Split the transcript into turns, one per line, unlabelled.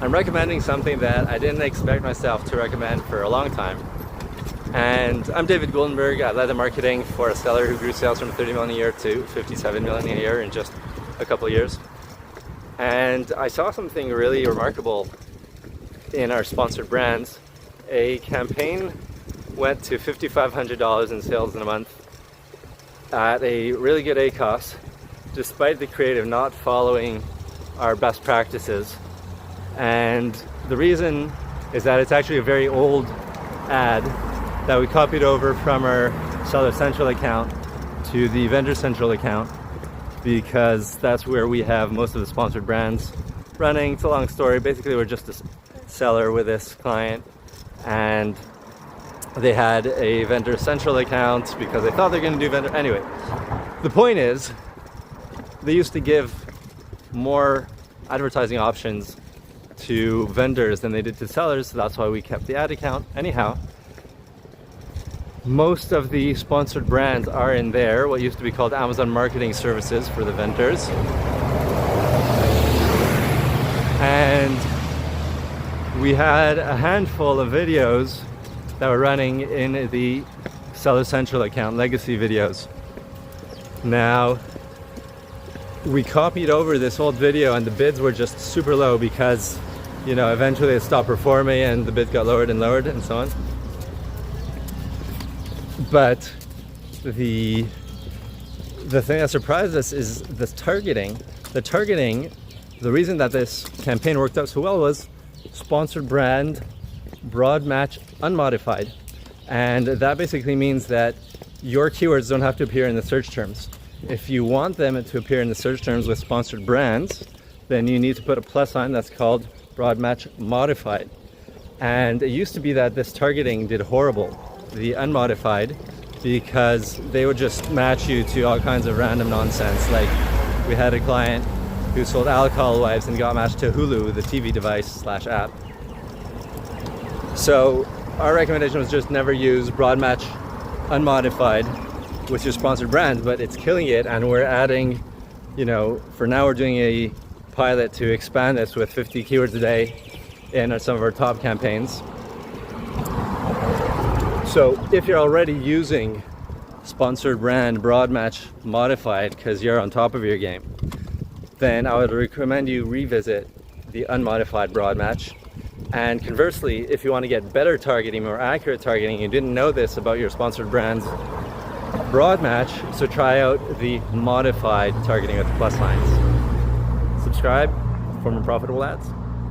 I'm recommending something that I didn't expect myself to recommend for a long time. And I'm David Goldenberg. I led the marketing for a seller who grew sales from 30 million a year to 57 million a year in just a couple of years. And I saw something really remarkable in our sponsored brands. A campaign went to $5,500 in sales in a month at a really good ACOS, despite the creative not following our best practices. And the reason is that it's actually a very old ad that we copied over from our Seller Central account to the Vendor Central account, because that's where we have most of the sponsored brands running. It's a long story. Basically, we're just a seller with this client, and they had a Vendor Central account because they thought they're going to do vendor. Anyway, the point is, they used to give more advertising options to vendors than they did to sellers, so that's why we kept the ad account. Anyhow, most of the sponsored brands are in there, what used to be called Amazon Marketing Services for the vendors. And we had a handful of videos that were running in the Seller Central account, legacy videos. Now, we copied over this old video and the bids were just super low because, you know, eventually it stopped performing and the bids got lowered and so on. But the thing that surprised us is this targeting. The targeting, the reason that this campaign worked out so well was sponsored brand, broad match, unmodified. And that basically means that your keywords don't have to appear in the search terms. If you want them to appear in the search terms with sponsored brands, then you need to put a plus sign that's called broad match modified. And it used to be that this targeting did horrible, the unmodified, because they would just match you to all kinds of random nonsense. Like, we had a client who sold alcohol wipes and got matched to Hulu, the TV device / app. So our recommendation was just never use broad match unmodified with your sponsored brand, but it's killing it, and we're adding, you know, for now we're doing a pilot to expand this with 50 keywords a day in some of our top campaigns. So if you're already using sponsored brand broad match modified because you're on top of your game, then I would recommend you revisit the unmodified broad match. And conversely, if you want to get better targeting, more accurate targeting, you didn't know this about your sponsored brand's broad match, so try out the modified targeting with plus lines. Subscribe for more profitable ads.